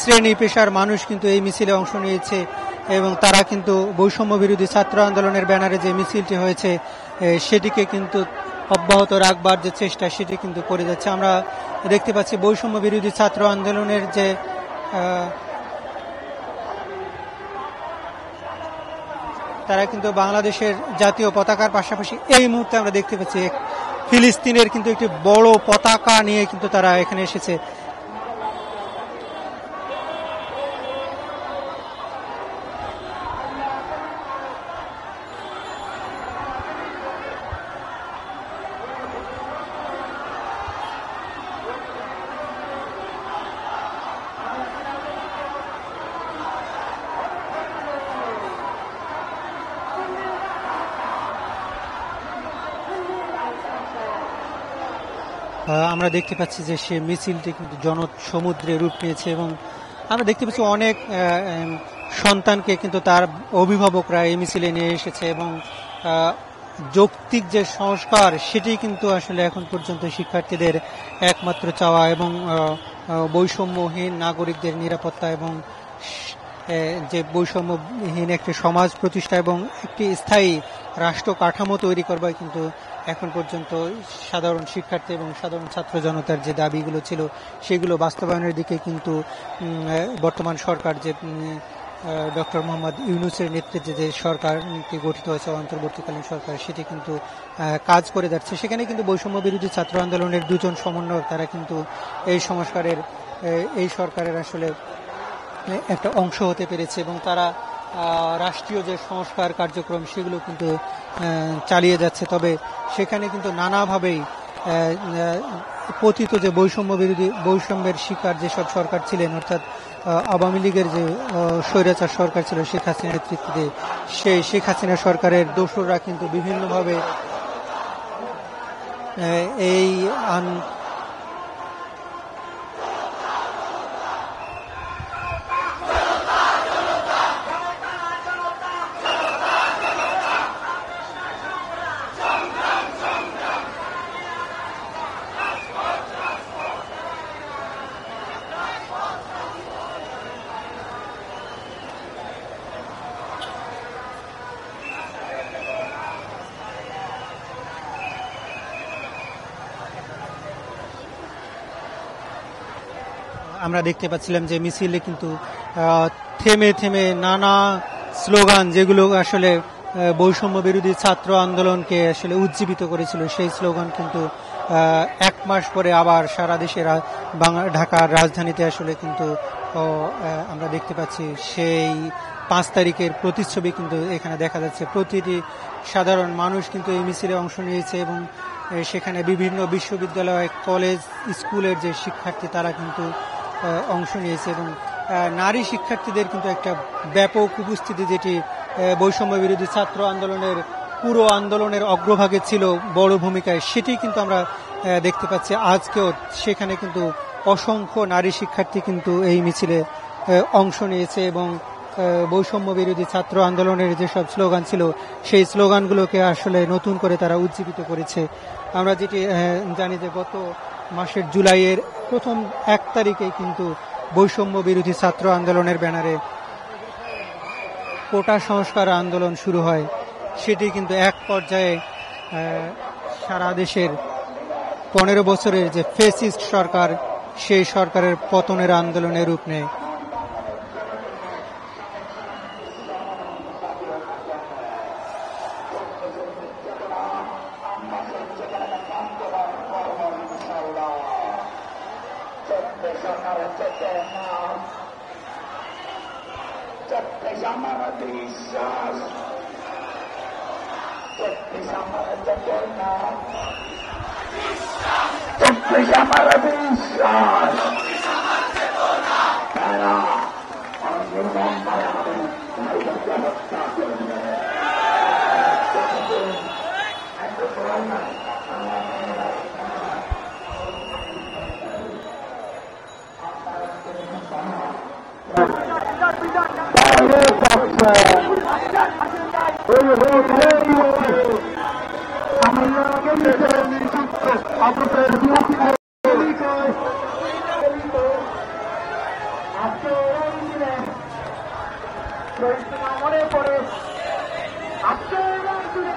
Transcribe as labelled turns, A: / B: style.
A: শ্রেণী পেশার মানুষ কিন্তু এই মিছিলে অংশ নিয়েছে এবং তারা কিন্তু বৈষম্য বিরোধী ছাত্র আন্দোলনের ব্যানারে যে মিছিলটি হয়েছে সেটিকে কিন্তু অব্যাহত রাখবার যে চেষ্টা সেটি কিন্তু করে যাচ্ছে। আমরা দেখতে পাচ্ছি বৈষম্য বিরোধী ছাত্র আন্দোলনের যে তারা কিন্তু বাংলাদেশের জাতীয় পতাকার পাশাপাশি এই মুহূর্তে আমরা দেখতে পাচ্ছি ফিলিস্তিনের কিন্তু একটি বড় পতাকা নিয়ে কিন্তু তারা এখানে এসেছে। আমরা দেখতে পাচ্ছি যে সে মিছিলটি কিন্তু জনসমুদ্রে রূপ নিয়েছে এবং আমরা দেখতে পাচ্ছি অনেক সন্তানকে কিন্তু তার অভিভাবকরা এই মিছিলে নিয়ে এসেছে এবং যৌক্তিক যে সংস্কার সেটি কিন্তু আসলে এখন পর্যন্ত শিক্ষার্থীদের একমাত্র চাওয়া এবং বৈষম্যহীন নাগরিকদের নিরাপত্তা এবং যে বৈষম্যহীন একটি সমাজ প্রতিষ্ঠা এবং একটি স্থায়ী রাষ্ট্র কাঠামো তৈরি করবার কিন্তু এখন পর্যন্ত সাধারণ শিক্ষার্থী এবং সাধারণ ছাত্র জনতার যে দাবিগুলো ছিল সেগুলো বাস্তবায়নের দিকে কিন্তু বর্তমান সরকার যে ডক্টর মোহাম্মদ ইউনূসের নেতৃত্বে যে সরকারটি গঠিত হয়েছে অন্তর্বর্তীকালীন সরকার সেটি কিন্তু কাজ করে যাচ্ছে। সেখানে কিন্তু বৈষম্য বিরোধী ছাত্র আন্দোলনের দুজন সমন্বয়ক তারা কিন্তু এই সরকারের আসলে একটা অংশ হতে পেরেছে এবং তারা রাষ্ট্রীয় যে সংস্কার কার্যক্রম সেগুলো কিন্তু চালিয়ে যাচ্ছে। তবে সেখানে কিন্তু নানাভাবেই পতিত যে বৈষম্যের শিকার যেসব সরকার ছিলেন অর্থাৎ আওয়ামী লীগের যে স্বৈরাচার সরকার ছিল শেখ হাসিনার নেতৃত্বে সেই শেখ হাসিনা সরকারের দোসররা কিন্তু বিভিন্নভাবে এই আমরা দেখতে পাচ্ছিলাম যে মিছিলে কিন্তু থেমে থেমে নানা স্লোগান যেগুলো আসলে বৈষম্য বিরোধী ছাত্র আন্দোলনকে আসলে উজ্জীবিত করেছিল সেই স্লোগান কিন্তু এক মাস পরে আবার সারা দেশের ঢাকার রাজধানীতে আসলে কিন্তু আমরা দেখতে পাচ্ছি সেই 5 তারিখের প্রতিচ্ছবি কিন্তু এখানে দেখা যাচ্ছে। প্রতিটি সাধারণ মানুষ কিন্তু এই মিছিলে অংশ নিয়েছে এবং সেখানে বিভিন্ন বিশ্ববিদ্যালয় কলেজ স্কুলের যে শিক্ষার্থী তারা কিন্তু অংশ নিয়েছে এবং নারী শিক্ষার্থীদের কিন্তু একটা ব্যাপক উপস্থিতি যেটি বৈষম্য বিরোধী ছাত্র আন্দোলনের পুরো আন্দোলনের অগ্রভাগে ছিল বড় ভূমিকায় সেটি কিন্তু আমরা দেখতে পাচ্ছি। আজকেও সেখানে কিন্তু অসংখ্য নারী শিক্ষার্থী কিন্তু এই মিছিলে অংশ নিয়েছে এবং বৈষম্য বিরোধী ছাত্র আন্দোলনের যেসব স্লোগান ছিল সেই স্লোগানগুলোকে আসলে নতুন করে তারা উজ্জীবিত করেছে। আমরা যেটি জানি যে গত মাসের জুলাইয়ের প্রথম 1 তারিখে কিন্তু বৈষম্য বিরোধী ছাত্র আন্দোলনের ব্যানারে কোটা সংস্কার আন্দোলন শুরু হয়। সেটি কিন্তু এক পর্যায়ে সারা দেশের 15 বছরের যে ফ্যাসিস্ট সরকার সেই সরকারের পতনের আন্দোলনের রূপ নেয়।
B: আজকে এই দিনে শহীদ মিনার মনে পড়ে আজকে এই দিনে